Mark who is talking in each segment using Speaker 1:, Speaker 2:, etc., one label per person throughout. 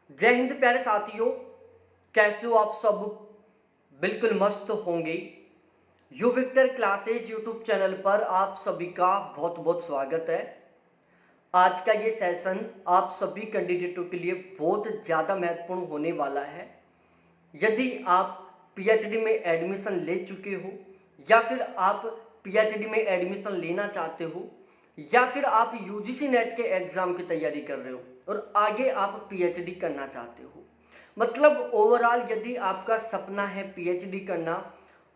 Speaker 1: जय हिंद प्यारे साथियों। कैसे हो आप सब? बिल्कुल मस्त होंगे। U Victor classes YouTube channel पर आप सभी का बहुत बहुत स्वागत है। आज का ये सेशन आप सभी कैंडिडेटों के लिए बहुत ज़्यादा महत्वपूर्ण होने वाला है। यदि आप पीएचडी में एडमिशन ले चुके हो या फिर आप पीएचडी में एडमिशन लेना चाहते हो या फिर आप यूजीसी नेट के एग्ज़ाम की तैयारी कर रहे हो और आगे आप पीएचडी करना चाहते हो, मतलब ओवरऑल यदि आपका सपना है पीएचडी करना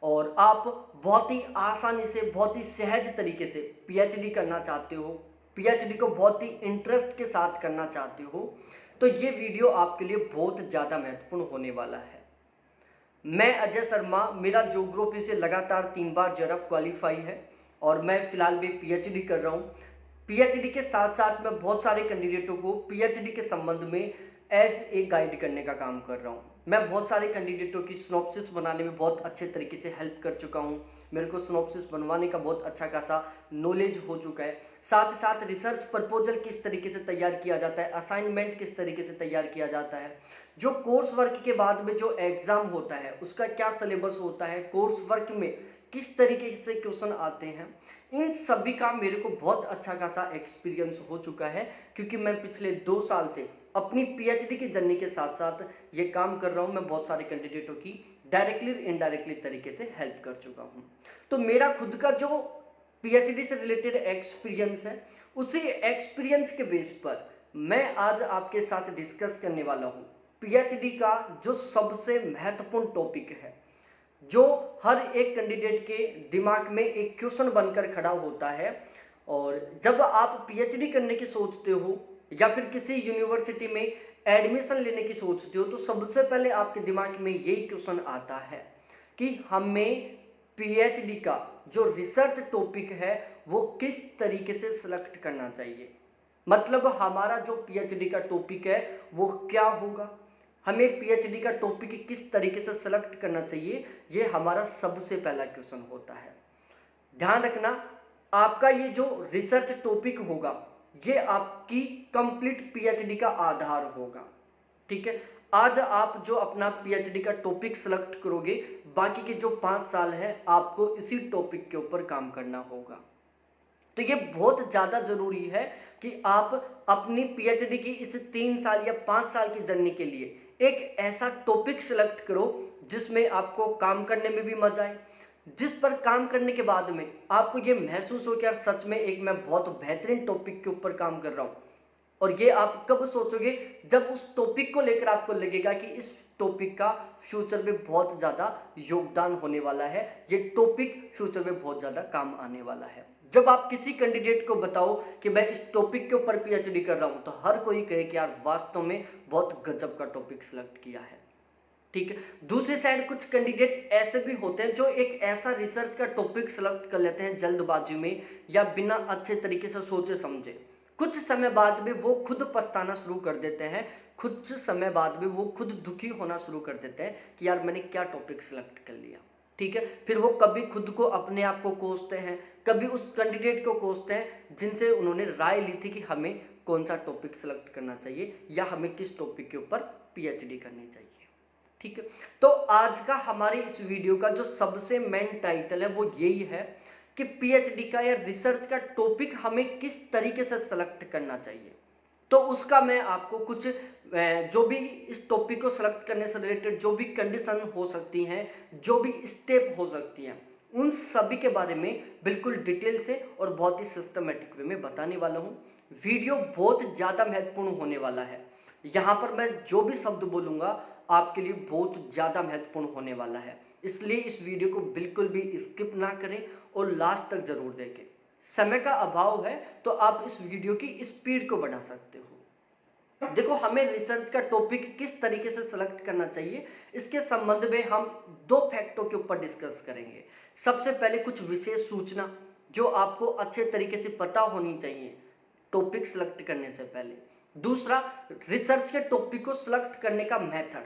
Speaker 1: और आप बहुत ही आसानी से बहुत ही सहज तरीके से पीएचडी करना चाहते हो, पीएचडी को बहुत ही इंटरेस्ट के साथ करना चाहते हो, तो ये वीडियो आपके लिए बहुत ज़्यादा महत्वपूर्ण होने वाला है। मैं अजय शर्मा, मेरा ज्योग्राफी से लगातार 3 बार जरब क्वालिफाई है और मैं फिलहाल भी पीएचडी कर रहा हूँ। पीएचडी के साथ साथ मैं बहुत सारे कैंडिडेटों को पीएचडी के संबंध में एज ए गाइड करने का काम कर रहा हूँ। मैं बहुत सारे कैंडिडेटों की सिनॉप्सिस बनाने में बहुत अच्छे तरीके से हेल्प कर चुका हूँ। मेरे को सिनॉप्सिस बनवाने का बहुत अच्छा खासा नॉलेज हो चुका है। साथ ही साथ रिसर्च प्रपोजल किस तरीके से तैयार किया जाता है, असाइनमेंट किस तरीके से तैयार किया जाता है, जो कोर्स वर्क के बाद में जो एग्जाम होता है उसका क्या सिलेबस होता है, कोर्स वर्क में किस तरीके से क्वेश्चन आते हैं, इन सभी का मेरे को बहुत अच्छा खासा एक्सपीरियंस हो चुका है, क्योंकि मैं पिछले 2 साल से अपनी पीएचडी की जर्नी के साथ साथ ये काम कर रहा हूँ। मैं बहुत सारे कैंडिडेटों की डायरेक्टली इनडायरेक्टली तरीके से हेल्प कर चुका हूँ। तो मेरा खुद का जो पीएचडी से रिलेटेड एक्सपीरियंस है, उसी एक्सपीरियंस के बेस पर मैं आज आपके साथ डिस्कस करने वाला हूँ पीएचडी का जो सबसे महत्वपूर्ण टॉपिक है, जो हर एक कैंडिडेट के दिमाग में एक क्वेश्चन बनकर खड़ा होता है। और जब आप पीएचडी करने की सोचते हो या फिर किसी यूनिवर्सिटी में एडमिशन लेने की सोचते हो, तो सबसे पहले आपके दिमाग में यही क्वेश्चन आता है कि हमें पीएचडी का जो रिसर्च टॉपिक है वो किस तरीके से सिलेक्ट करना चाहिए, मतलब हमारा जो पीएचडी का टॉपिक है वो क्या होगा, हमें पीएचडी का टॉपिक किस तरीके से सेलेक्ट करना चाहिए, ये हमारा सबसे पहला क्वेश्चन होता है। ध्यान रखना, आपका ये जो रिसर्च टॉपिक होगा ये आपकी कंप्लीट पीएचडी का आधार होगा। ठीक है, आज आप जो अपना पीएचडी का टॉपिक सेलेक्ट करोगे, बाकी के जो 5 साल है आपको इसी टॉपिक के ऊपर काम करना होगा। तो ये बहुत ज़्यादा ज़रूरी है कि आप अपनी पीएचडी की इस 3 साल या 5 साल की जर्नी के लिए एक ऐसा टॉपिक सिलेक्ट करो जिसमें आपको काम करने में भी मजा आए, जिस पर काम करने के बाद में आपको ये महसूस हो कि यार सच में एक मैं बहुत बेहतरीन टॉपिक के ऊपर काम कर रहा हूँ। और ये आप कब सोचोगे, जब उस टॉपिक को लेकर आपको लगेगा कि इस टॉपिक का फ्यूचर में बहुत ज़्यादा योगदान होने वाला है, ये टॉपिक फ्यूचर में बहुत ज़्यादा काम आने वाला है। जब आप किसी कैंडिडेट को बताओ कि मैं इस टॉपिक के ऊपर पीएचडी कर रहा हूँ, तो हर कोई कहे कि यार वास्तव में बहुत गजब का टॉपिक सिलेक्ट किया है। ठीक है, दूसरी साइड कुछ कैंडिडेट ऐसे भी होते हैं जो एक ऐसा रिसर्च का टॉपिक सेलेक्ट कर लेते हैं जल्दबाजी में या बिना अच्छे तरीके से सोचे समझे। कुछ समय बाद में वो खुद पछताना शुरू कर देते हैं, कुछ समय बाद में वो खुद दुखी होना शुरू कर देते हैं कि यार मैंने क्या टॉपिक सेलेक्ट कर लिया। ठीक है, फिर वो कभी खुद को अपने आप को कोसते हैं, कभी उस कैंडिडेट को कोसते हैं जिनसे उन्होंने राय ली थी कि हमें कौन सा टॉपिक सेलेक्ट करना चाहिए या हमें किस टॉपिक के ऊपर पीएचडी करनी चाहिए। ठीक है, तो आज का हमारे इस वीडियो का जो सबसे मेन टाइटल है वो यही है कि पीएचडी का या रिसर्च का टॉपिक हमें किस तरीके से सेलेक्ट करना चाहिए। तो उसका मैं आपको कुछ जो भी इस टॉपिक को सेलेक्ट करने से रिलेटेड जो भी कंडीशन हो सकती हैं, जो भी स्टेप हो सकती हैं, उन सभी के बारे में बिल्कुल डिटेल से और बहुत ही सिस्टमेटिक वे में बताने वाला हूँ। वीडियो बहुत ज़्यादा महत्वपूर्ण होने वाला है। यहाँ पर मैं जो भी शब्द बोलूँगा आपके लिए बहुत ज़्यादा महत्वपूर्ण होने वाला है, इसलिए इस वीडियो को बिल्कुल भी स्किप ना करें और लास्ट तक जरूर देखें। समय का अभाव है तो आप इस वीडियो की स्पीड को बढ़ा सकते हो। देखो, हमें रिसर्च का टॉपिक किस तरीके से सेलेक्ट करना चाहिए, इसके संबंध में हम 2 फैक्टों के ऊपर डिस्कस करेंगे। सबसे पहले कुछ विशेष सूचना जो आपको अच्छे तरीके से पता होनी चाहिए टॉपिक सेलेक्ट करने से पहले। दूसरा, रिसर्च के टॉपिक को सिलेक्ट करने का मेथड,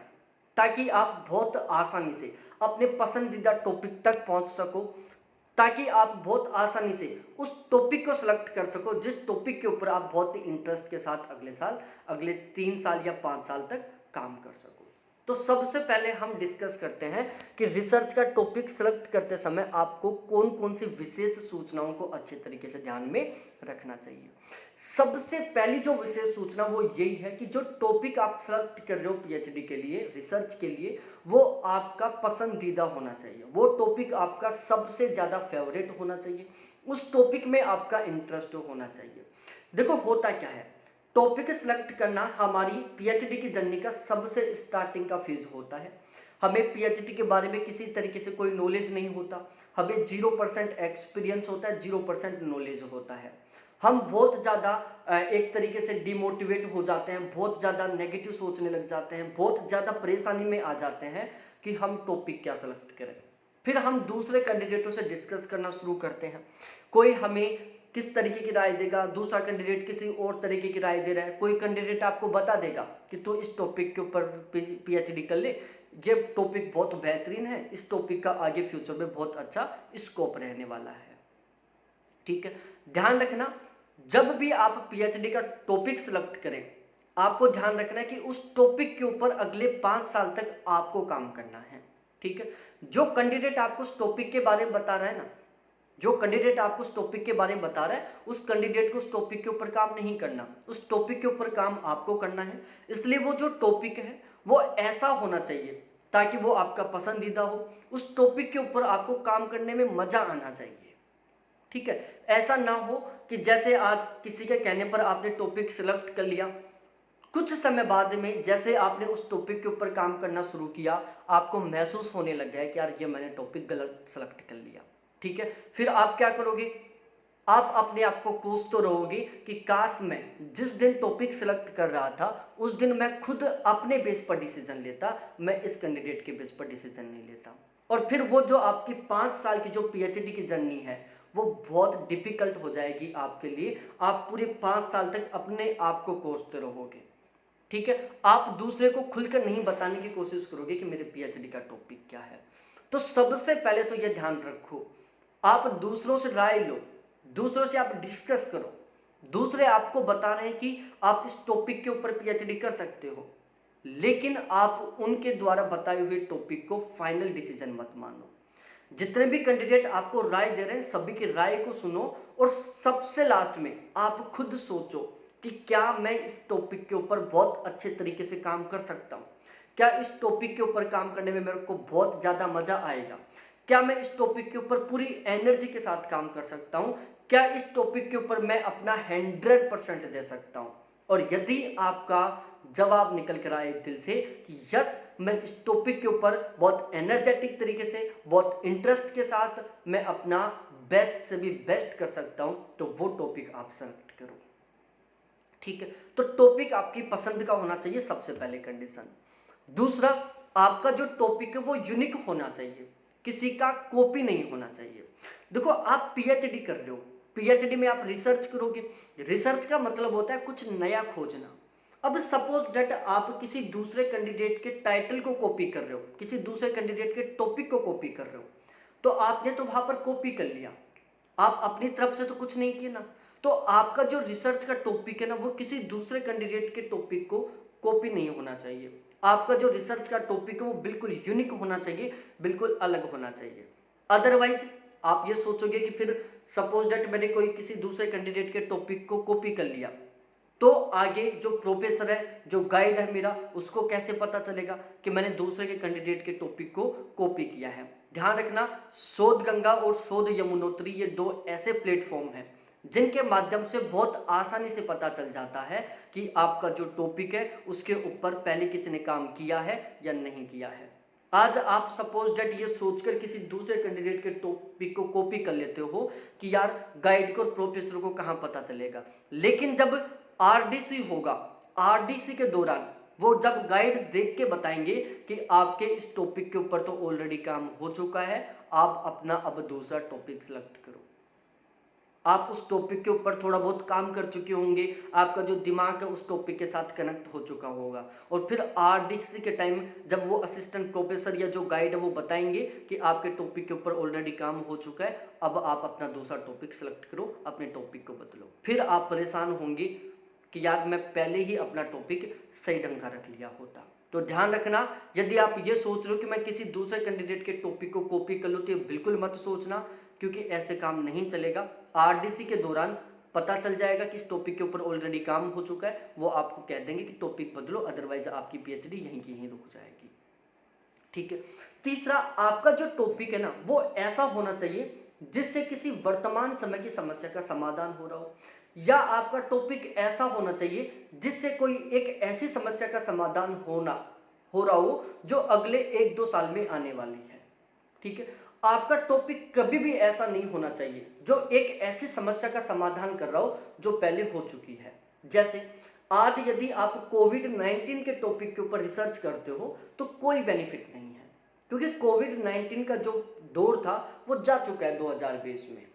Speaker 1: ताकि आप बहुत आसानी से अपने पसंदीदा टॉपिक तक पहुंच सको, ताकि आप बहुत आसानी से उस टॉपिक को सिलेक्ट कर सको जिस टॉपिक के ऊपर आप बहुत ही इंटरेस्ट के साथ अगले साल, अगले 3 साल या 5 साल तक काम कर सको। तो सबसे पहले हम डिस्कस करते हैं कि रिसर्च का टॉपिक सेलेक्ट करते समय आपको कौन कौन सी विशेष सूचनाओं को अच्छे तरीके से ध्यान में रखना चाहिए। सबसे पहली जो विशेष सूचना वो यही है कि जो टॉपिक आप सेलेक्ट कर रहे हो पीएचडी के लिए, रिसर्च के लिए, वो आपका पसंदीदा होना चाहिए। वो टॉपिक आपका सबसे ज़्यादा फेवरेट होना चाहिए, उस टॉपिक में आपका इंटरेस्ट होना चाहिए। देखो होता क्या है, टॉपिक सेलेक्ट करना हमारी पीएचडी की जर्नी का सबसे स्टार्टिंग का फेज होता है। हमें पीएचडी के बारे में किसी तरीके से कोई नॉलेज नहीं होता, हमें 0% एक्सपीरियंस होता है, 0% नॉलेज होता है। हम बहुत ज़्यादा एक तरीके से डिमोटिवेट हो जाते हैं, बहुत ज़्यादा नेगेटिव सोचने लग जाते हैं, बहुत ज़्यादा परेशानी में आ जाते हैं कि हम टॉपिक क्या सेलेक्ट करें। फिर हम दूसरे कैंडिडेटों से डिस्कस करना शुरू करते हैं, कोई हमें किस तरीके की राय देगा, दूसरा कैंडिडेट किसी और तरीके की राय दे रहा है, कोई कैंडिडेट आपको बता देगा कि तू इस टॉपिक के ऊपर पीएचडी कर ले, ये टॉपिक बहुत बेहतरीन है, इस टॉपिक का आगे फ्यूचर में बहुत अच्छा स्कोप रहने वाला है। ठीक है, ध्यान रखना जब भी आप पीएचडी का टॉपिक सिलेक्ट करें, आपको ध्यान रखना है कि उस टॉपिक के ऊपर अगले 5 साल तक आपको काम करना है। ठीक है, जो कैंडिडेट आपको उस टॉपिक के बारे में बता रहा है ना, जो कैंडिडेट आपको उस टॉपिक के बारे में बता रहा है, उस कैंडिडेट को उस टॉपिक के ऊपर काम नहीं करना, उस टॉपिक के ऊपर काम आपको करना है। इसलिए वो जो टॉपिक है वो ऐसा होना चाहिए ताकि वो आपका पसंदीदा हो, उस टॉपिक के ऊपर आपको काम करने में मजा आना चाहिए। ठीक है, ऐसा ना हो कि जैसे आज किसी के कहने पर आपने टॉपिक सिलेक्ट कर लिया, कुछ समय बाद में जैसे आपने उस टॉपिक के ऊपर काम करना शुरू किया, आपको महसूस होने लग गया कि यार ये मैंने टॉपिक गलत सेलेक्ट कर लिया। ठीक है, फिर आप क्या करोगे, आप अपने आप को कोसते रहोगे कि काश मैं जिस दिन टॉपिक सिलेक्ट कर रहा था उस दिन मैं खुद अपने बेस पर डिसीजन लेता, मैं इस कैंडिडेट के बेस पर डिसीजन नहीं लेता। और फिर वो जो आपकी 5 साल की जो पीएचडी की जर्नी है वो बहुत डिफिकल्ट हो जाएगी आपके लिए, आप पूरे 5 साल तक अपने आप को कोसते रहोगे। ठीक है, आप दूसरे को खुलकर नहीं बताने की कोशिश करोगे कि मेरे पीएचडी का टॉपिक क्या है। तो सबसे पहले तो ये ध्यान रखो, आप दूसरों से राय लो, दूसरों से आप डिस्कस करो, दूसरे आपको बता रहे हैं कि आप इस टॉपिक के ऊपर पीएचडी कर सकते हो, लेकिन आप उनके द्वारा बताए हुए टॉपिक को फाइनल डिसीजन मत मानो। जितने भी कैंडिडेट आपको राय दे रहे हैं सभी की राय को सुनो और सबसे लास्ट में आप खुद सोचो कि क्या मैं इस टॉपिक के ऊपर बहुत अच्छे तरीके से काम कर सकता हूँ, क्या इस टॉपिक के ऊपर काम करने में मेरे को बहुत ज़्यादा मजा आएगा, क्या मैं इस टॉपिक के ऊपर पूरी एनर्जी के साथ काम कर सकता हूँ, क्या इस टॉपिक के ऊपर मैं अपना 100% दे सकता हूँ। और यदि आपका जवाब निकल कर आए दिल से कि यस मैं इस टॉपिक के ऊपर बहुत एनर्जेटिक तरीके से, बहुत इंटरेस्ट के साथ मैं अपना बेस्ट से भी बेस्ट कर सकता हूँ, तो वो टॉपिक आप सेलेक्ट करो। ठीक है, तो टॉपिक आपकी पसंद का होना चाहिए, सबसे पहले कंडीशन। दूसरा, आपका जो टॉपिक है वो यूनिक होना चाहिए, किसी का कॉपी नहीं होना चाहिए। देखो आप पीएचडी कर रहे हो, पीएचडी में आप रिसर्च करोगे, रिसर्च का मतलब होता है कुछ नया खोजना। अब सपोज दैट आप किसी दूसरे कैंडिडेट के टाइटल को कॉपी कर रहे हो, किसी दूसरे कैंडिडेट के टॉपिक को कॉपी कर रहे हो, तो आपने तो वहां पर कॉपी कर लिया, आप अपनी तरफ से तो कुछ नहीं किया ना। तो आपका जो रिसर्च का टॉपिक है ना वो किसी दूसरे कैंडिडेट के टॉपिक को कॉपी नहीं होना चाहिए। आपका जो रिसर्च का टॉपिक है वो बिल्कुल यूनिक होना चाहिए, बिल्कुल अलग होना चाहिए। अदरवाइज आप ये सोचोगे कि फिर सपोज दैट मैंने कोई किसी दूसरे कैंडिडेट के टॉपिक को कॉपी कर लिया, तो आगे जो प्रोफेसर है, जो गाइड है मेरा, उसको कैसे पता चलेगा कि मैंने दूसरे के कैंडिडेट के टॉपिक को कॉपी किया है। ध्यान रखना, शोध गंगा और शोध यमुनोत्री ये दो ऐसे प्लेटफॉर्म हैं जिनके माध्यम से बहुत आसानी से पता चल जाता है कि आपका जो टॉपिक है उसके ऊपर पहले किसी ने काम किया है या नहीं किया है। आज आप सपोज डेट ये सोचकर किसी दूसरे कैंडिडेट के टॉपिक को कॉपी कर लेते हो कि यार गाइड को और प्रोफेसर को कहाँ पता चलेगा, लेकिन जब आरडीसी होगा, आरडीसी के दौरान वो जब गाइड देख के बताएंगे कि आपके इस टॉपिक के ऊपर तो ऑलरेडी काम हो चुका है, आप अपना अब दूसरा टॉपिक सेलेक्ट करो। आप उस टॉपिक के ऊपर थोड़ा बहुत काम कर चुके होंगे, आपका जो दिमाग है उस टॉपिक के साथ कनेक्ट हो चुका होगा, और फिर आरडीसी के टाइम जब वो असिस्टेंट प्रोफेसर या जो गाइड है वो बताएंगे कि आपके टॉपिक के ऊपर ऑलरेडी काम हो चुका है, अब आप अपना दूसरा टॉपिक सेलेक्ट करो, अपने टॉपिक को बदलो। फिर आप परेशान होंगे कि यार मैं पहले ही अपना टॉपिक सही ढंग का रख लिया होता। तो ध्यान रखना, यदि आप ये सोच रहे हो कि मैं किसी दूसरे कैंडिडेट के टॉपिक को कॉपी कर लूँ तो ये बिल्कुल मत सोचना, क्योंकि ऐसे काम नहीं चलेगा। आरडीसी के दौरान पता चल जाएगा कि इस टॉपिक के ऊपर ऑलरेडी काम हो चुका है, वो आपको कह देंगे कि टॉपिक बदलो, अदरवाइज आपकी पीएचडी यहीं की यहीं रुक जाएगी। ठीक है। तीसरा, आपका जो टॉपिक है ना वो ऐसा होना चाहिए जिससे किसी वर्तमान समय की समस्या का समाधान हो रहा हो, या आपका टॉपिक ऐसा होना चाहिए जिससे कोई एक ऐसी समस्या का समाधान हो रहा हो जो अगले 1-2 साल में आने वाली है। ठीक है। आपका टॉपिक कभी भी ऐसा नहीं होना चाहिए जो एक ऐसी समस्या का समाधान कर रहा हो जो पहले हो चुकी है। जैसे आज यदि आप कोविड-19 के टॉपिक के ऊपर रिसर्च करते हो तो कोई बेनिफिट नहीं है, क्योंकि कोविड-19 का जो दौर था वो जा चुका है 2020 में।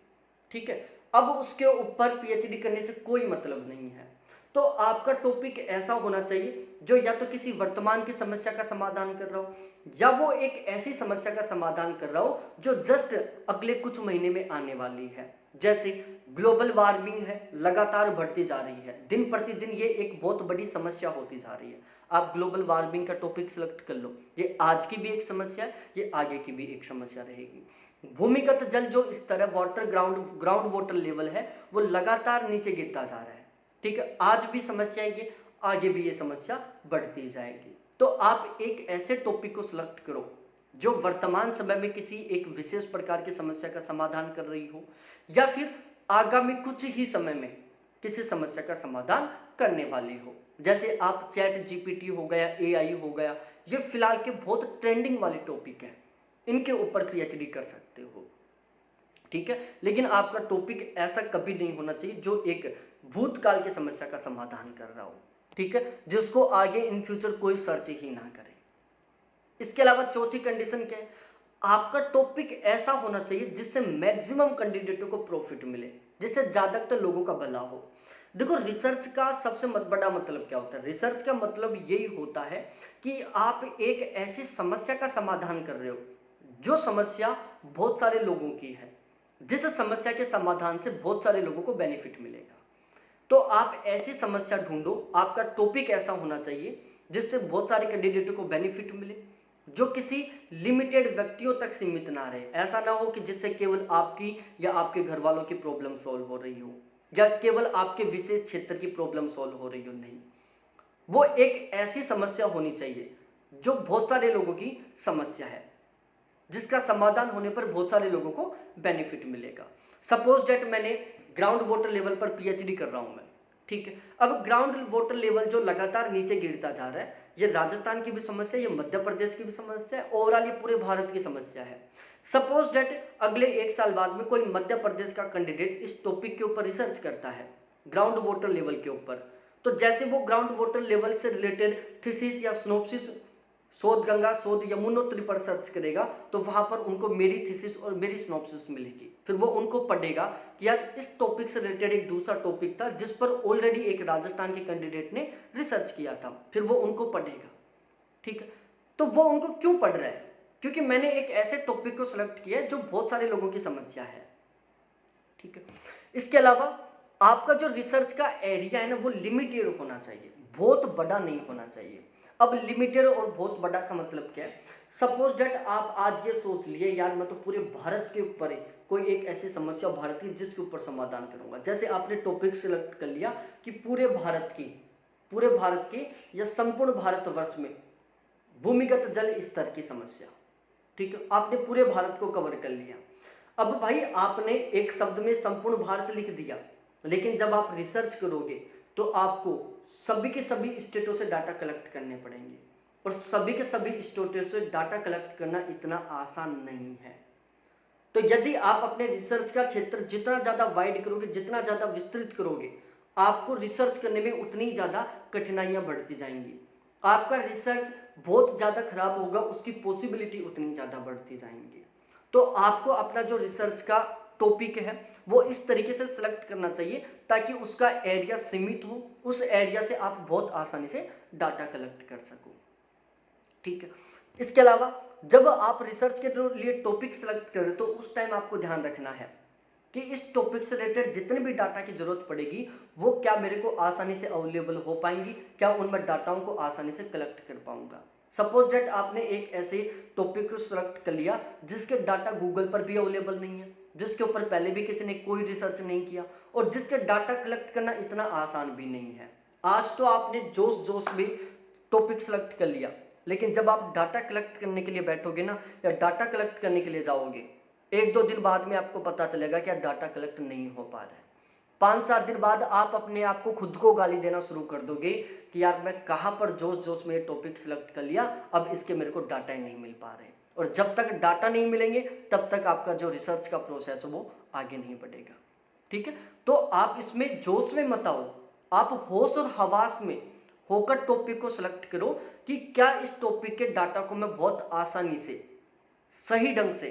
Speaker 1: ठीक है। अब उसके ऊपर पीएचडी करने से कोई मतलब नहीं है। तो आपका टॉपिक ऐसा होना चाहिए जो या तो किसी वर्तमान की समस्या का समाधान कर रहा हो, या वो एक ऐसी समस्या का समाधान कर रहा हो जो जस्ट अगले कुछ महीने में आने वाली है। जैसे ग्लोबल वार्मिंग है, लगातार बढ़ती जा रही है, दिन प्रतिदिन ये एक बहुत बड़ी समस्या होती जा रही है। आप ग्लोबल वार्मिंग का टॉपिक सिलेक्ट कर लो, ये आज की भी एक समस्या है, ये आगे की भी एक समस्या रहेगी। भूमिगत जल जो इस तरह ग्राउंड वाटर लेवल है वो लगातार नीचे गिरता जा रहा है। ठीक है। आज भी समस्या है ये, आगे भी ये समस्या बढ़ती जाएगी। तो आप एक ऐसे टॉपिक को सिलेक्ट करो जो वर्तमान समय में किसी एक विशेष प्रकार की समस्या का समाधान कर रही हो, या फिर आगामी कुछ ही समय में किसी समस्या का समाधान करने वाली हो। जैसे आप चैट जीपीटी हो गया, एआई हो गया, ये फिलहाल के बहुत ट्रेंडिंग वाले टॉपिक है, इनके ऊपर पीएचडी कर सकते हो। ठीक है। लेकिन आपका टॉपिक ऐसा कभी नहीं होना चाहिए जो एक भूतकाल की समस्या का समाधान कर रहा हो। ठीक है। जिसको आगे इन फ्यूचर कोई सर्च ही ना करे। इसके अलावा चौथी कंडीशन क्या है, आपका टॉपिक ऐसा होना चाहिए जिससे मैक्सिमम कैंडिडेटों को प्रॉफिट मिले, जिससे ज्यादातर लोगों का भला हो। देखो, रिसर्च का सबसे बड़ा मतलब क्या होता है? रिसर्च का मतलब यही होता है कि आप एक ऐसी समस्या का समाधान कर रहे हो जो समस्या बहुत सारे लोगों की है, जिस समस्या के समाधान से बहुत सारे लोगों को बेनिफिट मिलेगा। तो आप ऐसी समस्या ढूंढो, आपका टॉपिक ऐसा होना चाहिए जिससे बहुत सारे कैंडिडेटों को बेनिफिट मिले, जो किसी लिमिटेड व्यक्तियों तक सीमित ना रहे। ऐसा ना हो कि जिससे केवल आपकी या आपके घर वालों की प्रॉब्लम सॉल्व हो रही हो, या केवल आपके विशेष क्षेत्र की प्रॉब्लम सॉल्व हो रही हो। नहीं, वो एक ऐसी समस्या होनी चाहिए जो बहुत सारे लोगों की समस्या है, जिसका समाधान होने पर बहुत सारे लोगों को बेनिफिट मिलेगा। सपोज डेट मैंने ग्राउंड वाटर लेवल पर पीएचडी कर रहा हूं मैं। ठीक है। अब ग्राउंड वाटर लेवल जो लगातार नीचे गिरता जा रहा है, ये राजस्थान की भी समस्या है, ये मध्य प्रदेश की भी समस्या है, ओवरऑल ये पूरे भारत की समस्या है। सपोज डेट अगले 1 साल बाद में कोई मध्य प्रदेश का कैंडिडेट इस टॉपिक के ऊपर रिसर्च करता है, ग्राउंड वाटर लेवल के ऊपर। तो जैसे वो ग्राउंड वाटर लेवल से रिलेटेड थीसिस या स्नोप्सिस, शोध गंगा शोध यमुनोत्री पर सर्च करेगा, तो वहां पर उनको मेरी थीसिस और मेरी स्नोप्सिस मिलेगी। फिर वो उनको पढ़ेगा कि यार इस टॉपिक से रिलेटेड एक दूसरा टॉपिक था जिस पर ऑलरेडी एक राजस्थान के कैंडिडेट ने रिसर्च किया था, फिर वो उनको पढ़ेगा। ठीक है। तो वो उनको क्यों पढ़ रहा है? क्योंकि मैंने एक ऐसे टॉपिक को सिलेक्ट किया है जो बहुत सारे लोगों की समस्या है। ठीक है। इसके अलावा आपका जो रिसर्च का एरिया है ना वो लिमिटेड होना चाहिए, बहुत बड़ा नहीं होना चाहिए। अब लिमिटेड और बहुत बड़ा का मतलब क्या है? सपोज डेट आप आज ये सोच लिए यार मैं तो पूरे भारत के ऊपर कोई एक ऐसी समस्या भारत की जिसके ऊपर समाधान करूंगा। जैसे आपने टॉपिक सिलेक्ट कर लिया कि पूरे भारत की या संपूर्ण भारतवर्ष में भूमिगत जल स्तर की समस्या। ठीक है। आपने पूरे भारत को कवर कर लिया। अब भाई आपने एक शब्द में संपूर्ण भारत लिख दिया, लेकिन जब आप रिसर्च करोगे तो आपको सभी के सभी स्टेटों से डाटा कलेक्ट करने पड़ेंगे, और सभी के सभी स्टेटों से डाटा कलेक्ट करना इतना आसान नहीं है। तो यदि आप अपने रिसर्च का क्षेत्र जितना ज़्यादा वाइड करोगे, जितना ज़्यादा विस्तृत करोगे, आपको रिसर्च करने में उतनी ज़्यादा कठिनाइयाँ बढ़ती जाएंगी। आपका रिसर्च बहुत ज़्यादा खराब होगा, उसकी पॉसिबिलिटी उतनी ज़्यादा बढ़ती जाएंगी। तो आपको अपना जो रिसर्च का टॉपिक है वो इस तरीके से सिलेक्ट करना चाहिए ताकि उसका एरिया सीमित हो, उस एरिया से आप बहुत आसानी से डाटा कलेक्ट कर सको। ठीक है। इसके अलावा जब आप रिसर्च के लिए टॉपिक सेलेक्ट करें तो उस टाइम आपको ध्यान रखना है कि इस टॉपिक से रिलेटेड जितने भी डाटा की जरूरत पड़ेगी वो क्या मेरे को आसानी से अवेलेबल हो पाएंगी, क्या उनमें डाटाओं को आसानी से कलेक्ट कर पाऊंगा। सपोज दैट आपने एक ऐसे टॉपिक को सिलेक्ट कर लिया जिसके डाटा गूगल पर भी अवेलेबल नहीं है, जिसके ऊपर पहले भी किसी ने कोई रिसर्च नहीं किया और जिसके डाटा कलेक्ट करना इतना आसान भी नहीं है। आज तो आपने जोश जोश में टॉपिक सेलेक्ट कर लिया, लेकिन जब आप डाटा कलेक्ट करने के लिए बैठोगे ना या डाटा कलेक्ट करने के लिए जाओगे, 1-2 दिन बाद में आपको पता चलेगा कि डाटा कलेक्ट नहीं हो पा रहा है। 5-7 दिन बाद आप अपने आप को खुद को गाली देना शुरू कर दोगे कि यार मैं कहाँ पर जोश जोश में टॉपिक सेलेक्ट कर लिया, अब इसके मेरे को डाटा ही नहीं मिल पा रहे। और जब तक डाटा नहीं मिलेंगे तब तक आपका जो रिसर्च का प्रोसेस है वो आगे नहीं बढ़ेगा। ठीक है, तो आप इसमें जोश में मत आओ, आप होश और हवास में होकर टॉपिक को सिलेक्ट करो कि क्या इस टॉपिक के डाटा को मैं बहुत आसानी से, सही ढंग से,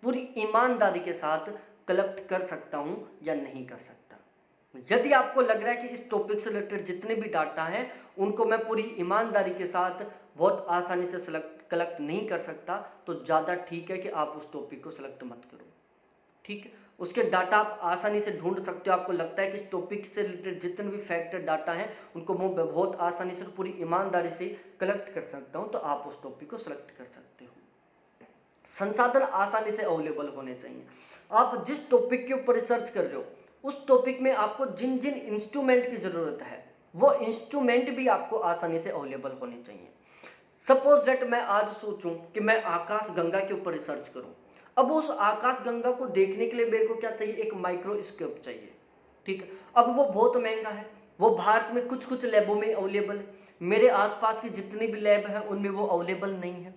Speaker 1: पूरी ईमानदारी के साथ कलेक्ट कर सकता हूं या नहीं कर सकता। यदि आपको लग रहा है कि इस टॉपिक से रिलेटेड जितने भी डाटा हैं उनको मैं पूरी ईमानदारी के साथ बहुत आसानी से कलेक्ट नहीं कर सकता, तो ज़्यादा ठीक है कि आप उस टॉपिक को सिलेक्ट मत करो। ठीक है, उसके डाटा आप आसानी से ढूंढ सकते हो। आपको लगता है कि इस टॉपिक से रिलेटेड जितने भी फैक्टर डाटा हैं उनको मैं बहुत आसानी से पूरी ईमानदारी से कलेक्ट कर सकता हूं, तो आप उस टॉपिक को सिलेक्ट कर सकते हो। संसाधन आसानी से अवेलेबल होने चाहिए। आप जिस टॉपिक के ऊपर रिसर्च कर रहे हो उस टॉपिक में आपको जिन जिन इंस्ट्रूमेंट की जरूरत है वो इंस्ट्रूमेंट भी आपको आसानी से अवेलेबल होने चाहिए। सपोज दैट मैं आज सोचूं कि मैं आकाश गंगा के ऊपर रिसर्च करूं, अब उस आकाश गंगा को देखने के लिए मेरे को क्या चाहिए, एक माइक्रोस्कोप चाहिए। ठीक है, अब वो बहुत महंगा है, वो भारत में कुछ कुछ लैबों में अवेलेबल है, मेरे आसपास की जितनी भी लैब है उनमें वो अवेलेबल नहीं है,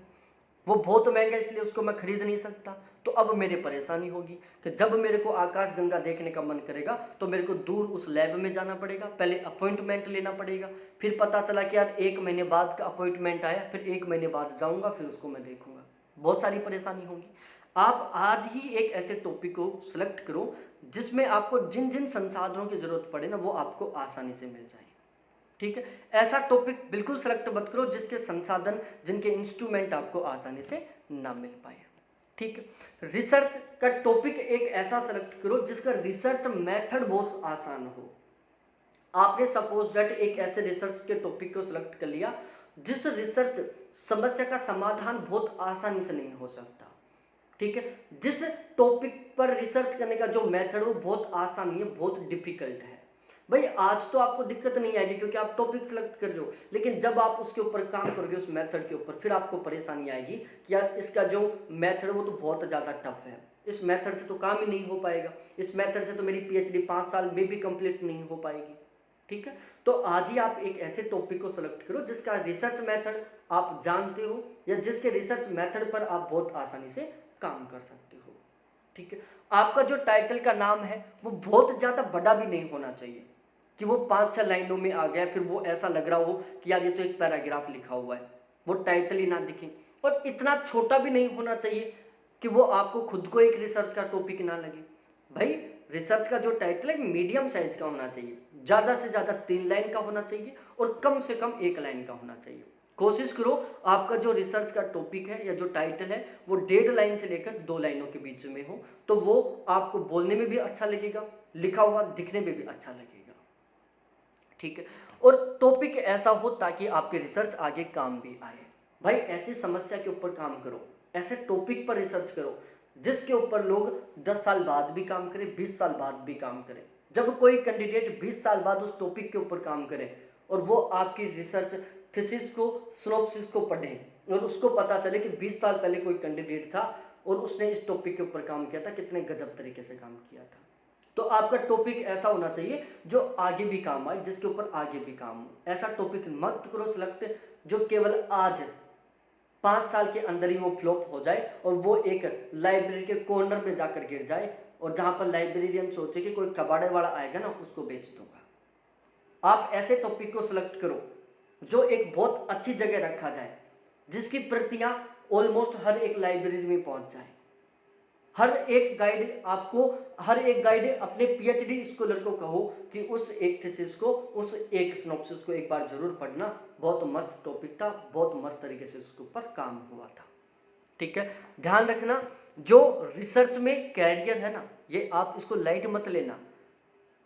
Speaker 1: वो बहुत महंगा इसलिए उसको मैं खरीद नहीं सकता। तो अब मेरे परेशानी होगी कि जब मेरे को आकाश गंगा देखने का मन करेगा तो मेरे को दूर उस लैब में जाना पड़ेगा, पहले अपॉइंटमेंट लेना पड़ेगा, फिर पता चला कि यार 1 महीने बाद का अपॉइंटमेंट आया, फिर 1 महीने बाद जाऊंगा, फिर उसको मैं देखूंगा, बहुत सारी परेशानी होगी। आप आज ही एक ऐसे टॉपिक को सिलेक्ट करो जिसमें आपको जिन जिन संसाधनों की जरूरत पड़े ना वो आपको आसानी से मिल जाए। ठीक है, ऐसा टॉपिक बिल्कुल सेलेक्ट मत करो जिसके संसाधन, जिनके इंस्ट्रूमेंट आपको आसानी से ना मिल पाए। ठीक है, रिसर्च का टॉपिक एक ऐसा सेलेक्ट करो जिसका रिसर्च मेथड बहुत आसान हो। आपने सपोज दैट एक ऐसे रिसर्च के टॉपिक को सिलेक्ट कर लिया जिस रिसर्च समस्या का समाधान बहुत आसानी से नहीं हो सकता। ठीक है, जिस टॉपिक पर रिसर्च करने का जो मेथड वो बहुत आसान है, बहुत डिफिकल्ट है। भाई आज तो आपको दिक्कत नहीं आएगी क्योंकि आप टॉपिक सेलेक्ट कर रहे हो, लेकिन जब आप उसके ऊपर काम करोगे उस मेथड के ऊपर, फिर आपको परेशानी आएगी कि यार इसका जो मेथड वो तो बहुत ज़्यादा टफ है, इस मेथड से तो काम ही नहीं हो पाएगा, इस मेथड से तो मेरी पीएचडी 5 साल में भी कंप्लीट नहीं हो पाएगी। ठीक है, तो आज ही आप एक ऐसे टॉपिक को सेलेक्ट करो जिसका रिसर्च मेथड आप जानते हो या जिसके रिसर्च मेथड पर आप बहुत आसानी से काम कर सकते हो। ठीक है, आपका जो टाइटल का नाम है वो बहुत ज़्यादा बड़ा भी नहीं होना चाहिए कि वो 5-6 लाइनों में आ गया, फिर वो ऐसा लग रहा हो कि यार ये तो एक पैराग्राफ लिखा हुआ है, वो टाइटल ही ना दिखे। और इतना छोटा भी नहीं होना चाहिए कि वो आपको खुद को एक रिसर्च का टॉपिक ना लगे। भाई रिसर्च का जो टाइटल है मीडियम साइज का होना चाहिए, ज़्यादा से ज़्यादा 3 लाइन का होना चाहिए और कम से कम 1 लाइन का होना चाहिए। कोशिश करो आपका जो रिसर्च का टॉपिक है या जो टाइटल है वो 1.5 लाइन से लेकर 2 लाइनों के बीच में हो, तो वो आपको बोलने में भी अच्छा लगेगा, लिखा हुआ दिखने में भी अच्छा लगेगा। ठीक है, और टॉपिक ऐसा हो ताकि आपके रिसर्च आगे काम भी आए। भाई ऐसी समस्या के ऊपर काम करो, ऐसे टॉपिक पर रिसर्च करो जिसके ऊपर लोग 10 साल बाद भी काम करें, 20 साल बाद भी काम करें। जब कोई कैंडिडेट 20 साल बाद उस टॉपिक के ऊपर काम करे और वो आपकी रिसर्च थीसिस को, सिनॉप्सिस को पढ़े और उसको पता चले कि 20 साल पहले कोई कैंडिडेट था और उसने इस टॉपिक के ऊपर काम किया था, कितने गजब तरीके से काम किया था। तो आपका टॉपिक ऐसा होना चाहिए जो आगे भी काम आए, जिसके ऊपर आगे भी काम हो। ऐसा टॉपिक मत करो सिलेक्ट जो केवल आज 5 साल के अंदर ही वो फ्लॉप हो जाए और वो एक लाइब्रेरी के कॉर्नर में जाकर गिर जाए और जहां पर लाइब्रेरियन सोचे कि कोई कबाड़े वाला आएगा ना उसको बेच दूंगा। आप ऐसे टॉपिक को सिलेक्ट करो जो एक बहुत अच्छी जगह रखा जाए, जिसकी प्रतियां ऑलमोस्ट हर एक लाइब्रेरी में पहुंच जाए। हर एक गाइड अपने पीएचडी स्कॉलर को कहो कि उस एक थीसिस को, उस एक सिनॉप्सिस को एक बार जरूर पढ़ना, बहुत मस्त टॉपिक था, बहुत मस्त तरीके से उसके ऊपर काम हुआ था। ठीक है, ध्यान रखना, जो रिसर्च में कैरियर है ना, ये आप इसको लाइट मत लेना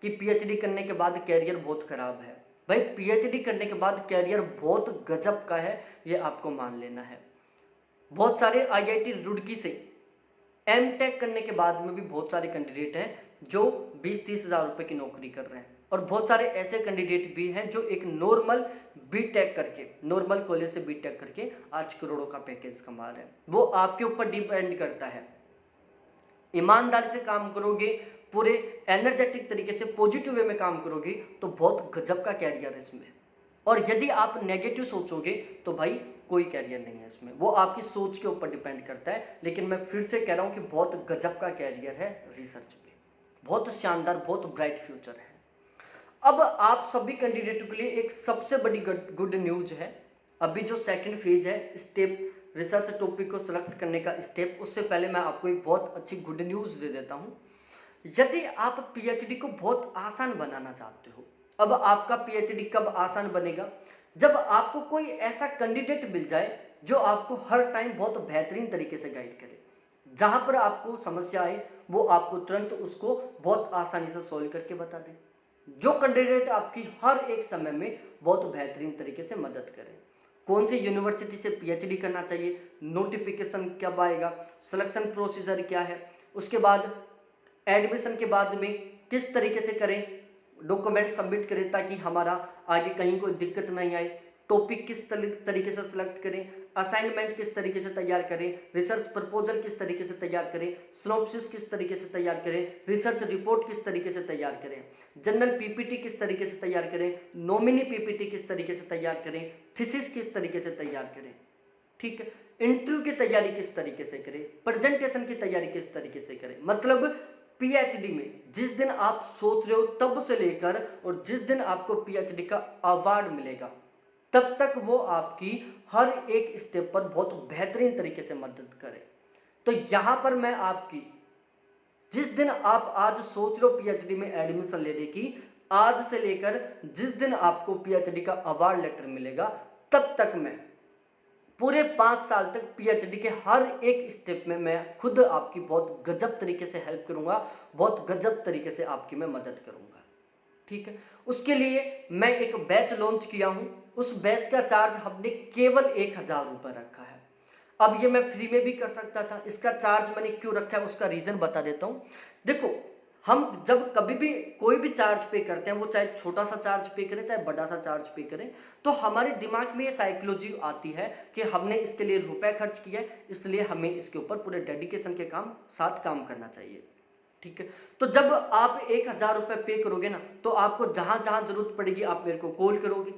Speaker 1: कि पीएचडी करने के बाद कैरियर बहुत खराब है। भाई पीएचडी करने के बाद कैरियर बहुत गजब का है, ये आपको मान लेना है। बहुत सारे आईआईटी रुड़की से एमटेक करने के बाद में भी बहुत सारे कैंडिडेट हैं जो 20-30 हज़ार रुपए की नौकरी कर रहे हैं, और बहुत सारे ऐसे कैंडिडेट भी हैं जो एक नॉर्मल बीटेक करके, नॉर्मल कॉलेज से बीटेक करके आज करोड़ों का पैकेज कमा रहे हैं। वो आपके ऊपर डिपेंड करता है। ईमानदारी से काम करोगे, पूरे एनर्जेटिक तरीके से पॉजिटिव वे में काम करोगे तो बहुत गजब का कैरियर है इसमें। और यदि आप नेगेटिव सोचोगे तो भाई कोई कैरियर नहीं है इसमें, वो आपकी सोच के ऊपर डिपेंड करता है। लेकिन मैं फिर से कह रहा हूं कि बहुत गजब का कैरियर है रिसर्च में, बहुत शानदार, बहुत ब्राइट फ्यूचर है। अब आप सभी कैंडिडेटों के लिए एक सबसे बड़ी गुड न्यूज है। अभी जो सेकंड फेज है, स्टेप रिसर्च टॉपिक को सिलेक्ट करने का स्टेप, उससे पहले मैं आपको एक बहुत अच्छी गुड न्यूज दे देता हूं। यदि आप पीएचडी को बहुत आसान बनाना चाहते हो, अब आपका पीएचडी कब आसान बनेगा? जब आपको कोई ऐसा कैंडिडेट मिल जाए जो आपको हर टाइम बहुत बेहतरीन तरीके से गाइड करे। जहां पर आपको समस्या आए वो आपको तुरंत उसको बहुत आसानी से सॉल्व करके बता दे। जो कैंडिडेट आपकी हर एक समय में बहुत बेहतरीन तरीके से मदद करे। कौन सी यूनिवर्सिटी से पीएचडी करना चाहिए, नोटिफिकेशन कब आएगा, सिलेक्शन प्रोसीजर क्या है, उसके बाद एडमिशन के बाद में किस तरीके से करें, डॉक्यूमेंट सबमिट करें ताकि हमारा आगे कहीं कोई दिक्कत नहीं आए, टॉपिक किस तरीके से सिलेक्ट करें, असाइनमेंट किस तरीके से तैयार करें, रिसर्च प्रपोजल किस तरीके से तैयार करें, सिनॉप्सिस किस तरीके से तैयार करें, रिसर्च रिपोर्ट किस तरीके से तैयार करें, जनरल पीपीटी किस तरीके से तैयार करें, नॉमिनी पीपीटी किस तरीके से तैयार करें, थीसिस किस तरीके से तैयार करें, ठीक है, इंटरव्यू की तैयारी किस तरीके से करें, प्रेजेंटेशन की तैयारी किस तरीके से करें। मतलब पीएचडी में जिस दिन आप सोच रहे हो तब से लेकर और जिस दिन आपको पीएचडी का अवार्ड मिलेगा तब तक वो आपकी हर एक स्टेप पर बहुत बेहतरीन तरीके से मदद करे। तो यहां पर मैं आपकी, जिस दिन आप आज सोच रहे हो पीएचडी में एडमिशन लेने की, आज से लेकर जिस दिन आपको पीएचडी का अवार्ड लेटर मिलेगा तब तक मैं पूरे 5 साल तक पीएचडी के हर एक स्टेप में मैं खुद आपकी बहुत गजब तरीके से हेल्प करूंगा, बहुत गजब तरीके से आपकी मैं मदद करूंगा, ठीक है। उसके लिए मैं एक बैच लॉन्च किया हूं, उस बैच का चार्ज हमने केवल 1000 रुपये रखा है। अब ये मैं फ्री में भी कर सकता था, इसका चार्ज मैंने क्यों रखा है उसका रीजन बता देता हूं। देखो, हम जब कभी भी कोई भी चार्ज पे करते हैं, वो चाहे छोटा सा चार्ज पे करें चाहे बड़ा सा चार्ज पे करें, तो हमारे दिमाग में ये साइकोलॉजी आती है कि हमने इसके लिए रुपए खर्च किया है, इसलिए हमें इसके ऊपर पूरे डेडिकेशन के साथ काम करना चाहिए, ठीक है। तो जब आप 1000 रुपये पे करोगे ना, तो आपको जहां जहां जरूरत पड़ेगी आप मेरे को कॉल करोगे,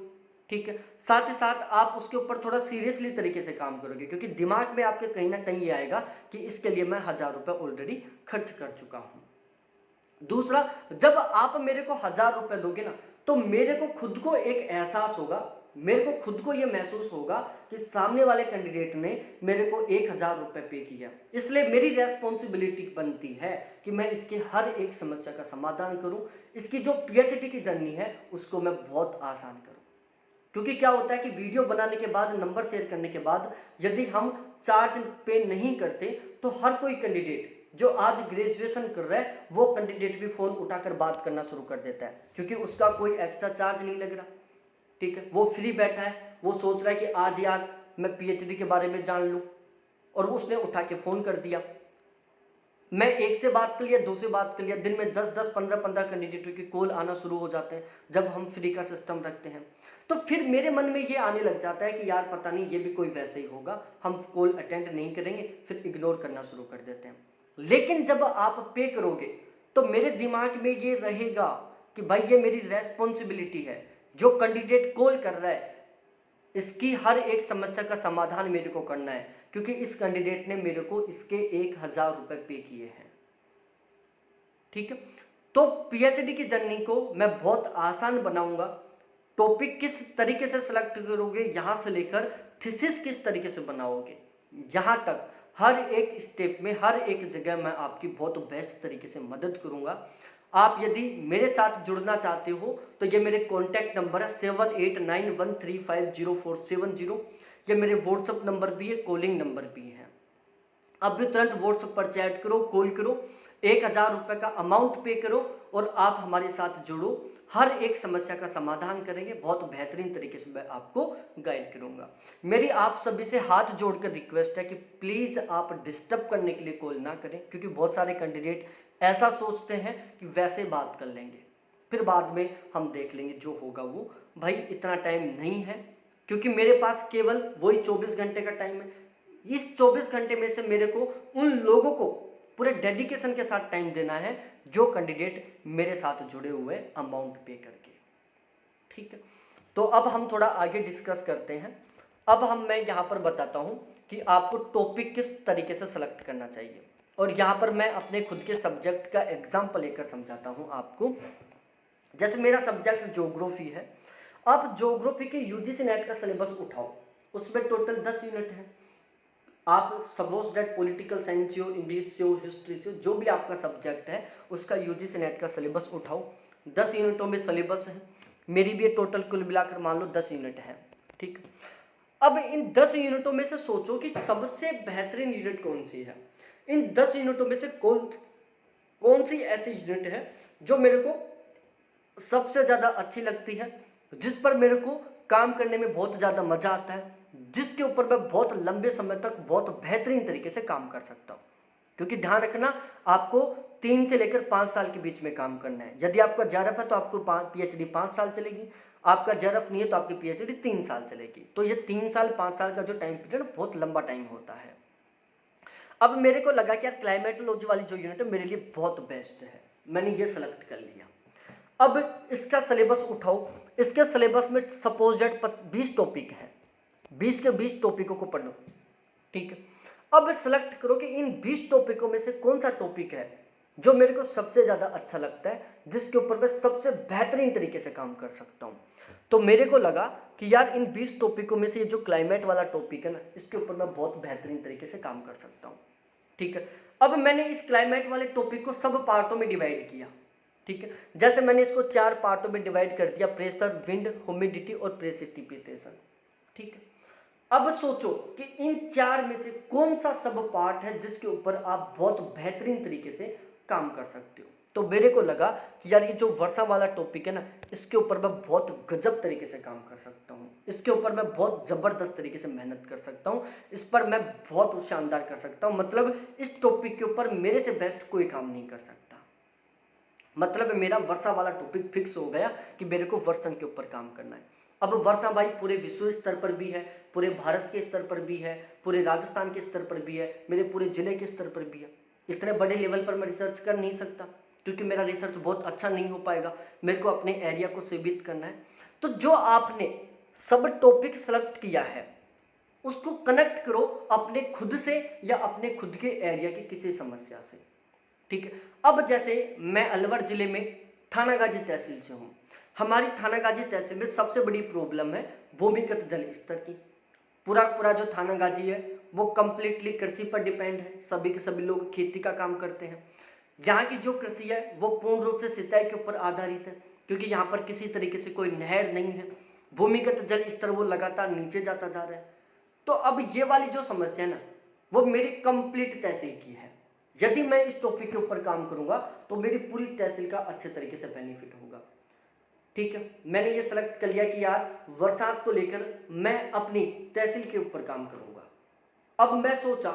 Speaker 1: ठीक है। साथ ही साथ आप उसके ऊपर थोड़ा सीरियसली तरीके से काम करोगे, क्योंकि दिमाग में आपके कहीं ना कहीं ये आएगा कि इसके लिए मैं 1000 रुपये ऑलरेडी खर्च कर चुका हूं। दूसरा, जब आप मेरे को 1000 रुपए दोगे ना, तो मेरे को खुद को एक एहसास होगा, मेरे को खुद को यह महसूस होगा कि सामने वाले कैंडिडेट ने मेरे को 1000 रुपए पे किया। इसलिए मेरी रेस्पॉन्सिबिलिटी बनती है कि मैं इसके हर एक समस्या का समाधान करूं, इसकी जो पीएचडी की जर्नी है उसको मैं बहुत आसान करूं। क्योंकि क्या होता है कि वीडियो बनाने के बाद, नंबर शेयर करने के बाद यदि हम चार्ज पे नहीं करते तो हर कोई कैंडिडेट जो आज ग्रेजुएशन कर रहा है वो कैंडिडेट भी फोन उठाकर बात करना शुरू कर देता है, क्योंकि उसका कोई एक्स्ट्रा चार्ज नहीं लग रहा, ठीक है। वो फ्री बैठा है, वो सोच रहा है कि आज यार मैं पीएचडी के बारे में जान लूं, और उसने उठा के फोन कर दिया। मैं एक से बात कर लिया, दो से बात कर लिया, दिन में 10-10, 15-15 कैंडिडेटों की कॉल आना शुरू हो जाते हैं जब हम फ्री का सिस्टम रखते हैं। तो फिर मेरे मन में ये आने लग जाता है कि यार पता नहीं ये भी कोई वैसे ही होगा, हम कॉल अटेंड नहीं करेंगे, फिर इग्नोर करना शुरू कर देते हैं। लेकिन जब आप पे करोगे तो मेरे दिमाग में ये रहेगा कि भाई ये मेरी रेस्पॉन्सिबिलिटी है, जो कैंडिडेट कॉल कर रहा है इसकी हर एक समस्या का समाधान मेरे को करना है, क्योंकि इस कैंडिडेट ने मेरे को इसके 1000 रुपए पे किए हैं, ठीक है। तो पीएचडी की जर्नी को मैं बहुत आसान बनाऊंगा। टॉपिक किस तरीके से सिलेक्ट करोगे, यहां से लेकर थीसिस किस तरीके से बनाओगे, यहां तक हर एक स्टेप में, हर एक जगह मैं आपकी बहुत बेस्ट तरीके से मदद करूंगा। आप यदि मेरे साथ जुड़ना चाहते हो तो ये मेरे कॉन्टैक्ट नंबर है 7891350470। ये मेरे व्हाट्सएप नंबर भी है, कॉलिंग नंबर भी है, अभी तुरंत व्हाट्सएप पर चैट करो, कॉल करो, 1000 रुपये का अमाउंट पे करो और आप हमारे साथ जुड़ो। हर एक समस्या का समाधान करेंगे, बहुत बेहतरीन तरीके से मैं आपको गाइड करूंगा। मेरी आप सभी से हाथ जोड़कर रिक्वेस्ट है कि प्लीज़ आप डिस्टर्ब करने के लिए कॉल ना करें, क्योंकि बहुत सारे कैंडिडेट ऐसा सोचते हैं कि वैसे बात कर लेंगे, फिर बाद में हम देख लेंगे जो होगा वो। भाई इतना टाइम नहीं है, क्योंकि मेरे पास केवल वही 24 घंटे का टाइम है। इस 24 घंटे में से मेरे को उन लोगों को पूरे डेडिकेशन के साथ टाइम देना है जो कैंडिडेट मेरे साथ जुड़े हुए अमाउंट पे करके। ठीक है, तो अब हम थोड़ा आगे डिस्कस करते हैं। अब मैं यहाँ पर बताता हूँ कि आपको टॉपिक किस तरीके से सेलेक्ट करना चाहिए, और यहाँ पर मैं अपने खुद के सब्जेक्ट का एग्जाम्पल लेकर समझाता हूँ आपको। जैसे मेरा सब्जेक्ट ज्योग्राफी है, आप ज्योग्राफी के यूजीसी नेट का सिलेबस उठाओ, उसमें टोटल 10 यूनिट है। आप सपोज दैट पॉलिटिकल साइंस से हो, इंग्लिश से हो, हिस्ट्री से हो, जो भी आपका सब्जेक्ट है उसका यूजीसी नेट का सिलेबस उठाओ। 10 यूनिटों में सिलेबस है, मेरी भी टोटल कुल मिलाकर मान लो 10 यूनिट है। ठीक, अब इन 10 यूनिटों में से सोचो कि सबसे बेहतरीन यूनिट कौन सी है। इन 10 यूनिटों में से कौन सी ऐसी यूनिट है जो मेरे को सबसे ज़्यादा अच्छी लगती है, जिस पर मेरे को काम करने में बहुत ज़्यादा मज़ा आता है, जिसके ऊपर मैं बहुत लंबे समय तक बहुत बेहतरीन तरीके से काम कर सकता हूँ। क्योंकि ध्यान रखना, आपको 3 से लेकर 5 साल के बीच में काम करना है। यदि आपका जेआरएफ है तो आपको पीएचडी 5 साल चलेगी, आपका जेआरएफ नहीं है तो आपकी पीएचडी 3 साल चलेगी। तो ये 3 साल 5 साल का जो टाइम पीरियड बहुत लंबा टाइम होता है। अब मेरे को लगा कि यार क्लाइमेटोलॉजी वाली जो यूनिट है मेरे लिए बहुत बेस्ट है, मैंने ये सेलेक्ट कर लिया। अब इसका सिलेबस उठाओ, इसके सिलेबस में सपोज डेट 20 टॉपिक है, 20 के 20 टॉपिकों को पढ़ो। ठीक है, अब सेलेक्ट करो कि इन 20 टॉपिकों में से कौन सा टॉपिक है जो मेरे को सबसे ज़्यादा अच्छा लगता है, जिसके ऊपर मैं सबसे बेहतरीन तरीके से काम कर सकता हूँ। तो मेरे को लगा कि यार इन 20 टॉपिकों में से ये जो क्लाइमेट वाला टॉपिक है ना, इसके ऊपर मैं बहुत बेहतरीन तरीके से काम कर सकता हूँ। ठीक है, अब मैंने इस क्लाइमेट वाले टॉपिक को सब पार्टों में डिवाइड किया। ठीक है, जैसे मैंने इसको 4 पार्टों में डिवाइड कर दिया, प्रेशर, विंड, ह्यूमिडिटी और प्रेसिपिटेशन। ठीक है, अब सोचो कि इन 4 में से कौन सा सब पार्ट है जिसके ऊपर आप बहुत बेहतरीन तरीके से काम कर सकते हो। तो मेरे को लगा कि यार ये जो वर्षा वाला टॉपिक है ना, इसके ऊपर मैं बहुत गजब तरीके से काम कर सकता हूँ, इसके ऊपर मैं बहुत ज़बरदस्त तरीके से मेहनत कर सकता हूँ, इस पर मैं बहुत शानदार कर सकता हूँ। मतलब इस टॉपिक के ऊपर मेरे से बेस्ट कोई काम नहीं कर सकता। मतलब मेरा वर्षा वाला टॉपिक फिक्स हो गया कि मेरे को वर्षा के ऊपर काम करना है। अब वर्षा भाई पूरे विश्व स्तर पर भी है, पूरे भारत के स्तर पर भी है, पूरे राजस्थान के स्तर पर भी है, मेरे पूरे जिले के स्तर पर भी है। इतने बड़े लेवल पर मैं रिसर्च कर नहीं सकता, क्योंकि मेरा रिसर्च बहुत अच्छा नहीं हो पाएगा, मेरे को अपने एरिया को सीमित करना है। तो जो आपने सब टॉपिक सेलेक्ट किया है उसको कनेक्ट करो अपने खुद से या अपने खुद के एरिया की किसी समस्या से। ठीक है, अब जैसे मैं अलवर जिले में थानागाजी तहसील से हूँ। हमारी थानागाजी तहसील में सबसे बड़ी प्रॉब्लम है भूमिगत जल स्तर की। पूरा जो थानागाजी है वो कंप्लीटली कृषि पर डिपेंड है, सभी के सभी लोग खेती का काम करते हैं। यहाँ की जो कृषि है वो पूर्ण रूप से सिंचाई के ऊपर आधारित है, क्योंकि यहाँ पर किसी तरीके से कोई नहर नहीं है। भूमिगत जल स्तर वो लगातार नीचे जाता जा रहा है। तो अब ये वाली जो समस्या है ना, वो मेरी कंप्लीट तहसील की है। यदि मैं इस टॉपिक के ऊपर काम करूंगा तो मेरी पूरी तहसील का अच्छे तरीके से बेनिफिट होगा। ठीक है, मैंने ये सेलेक्ट कर लिया कि यार बरसात को लेकर मैं अपनी तहसील के ऊपर काम करूंगा। अब मैं सोचा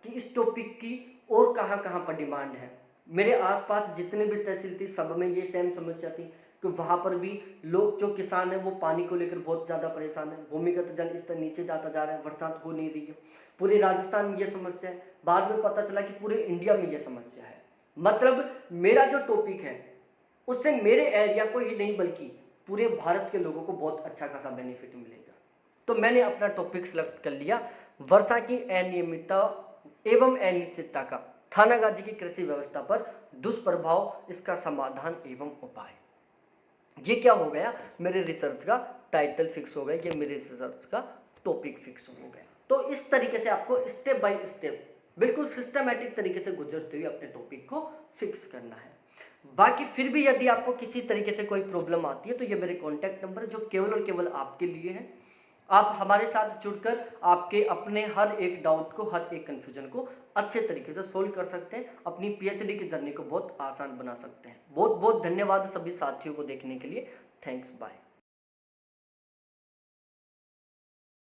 Speaker 1: कि इस टॉपिक की और कहां पर डिमांड है। मेरे आसपास जितने भी तहसील थी सब में ये सेम समस्या थी कि वहां पर भी लोग जो किसान है वो पानी को लेकर बहुत ज़्यादा परेशान है। भूमिगत जल स्तर नीचे जाता जा रहा है, बरसात हो नहीं रही है। पूरे राजस्थान में ये समस्या है, बाद में पता चला कि पूरे इंडिया में ये समस्या है। मतलब मेरा जो टॉपिक है उससे मेरे एरिया को ही नहीं बल्कि पूरे भारत के लोगों को बहुत अच्छा खासा बेनिफिट मिलेगा। तो मैंने अपना टॉपिक सेलेक्ट कर लिया, वर्षा की अनियमितता एवं अनिश्चितता का थानागाजी की कृषि व्यवस्था पर दुष्प्रभाव, इसका समाधान एवं उपाय। ये क्या हो गया, मेरे रिसर्च का टाइटल फिक्स हो गया, ये मेरे रिसर्च का टॉपिक फिक्स हो गया। तो इस तरीके से आपको स्टेप बाय स्टेप बिल्कुल सिस्टमैटिक तरीके से गुजरते हुए अपने टॉपिक को फिक्स करना है। बाकी फिर भी यदि आपको किसी तरीके से कोई प्रॉब्लम आती है तो ये मेरे कॉन्टैक्ट नंबर है जो केवल और केवल आपके लिए है। आप हमारे साथ जुड़कर आपके अपने हर एक डाउट को, हर एक कन्फ्यूजन को अच्छे तरीके से सोल्व कर सकते हैं, अपनी पीएचडी की जर्नी को बहुत आसान बना सकते हैं। बहुत बहुत धन्यवाद सभी साथियों को देखने के लिए। Thanks, bye.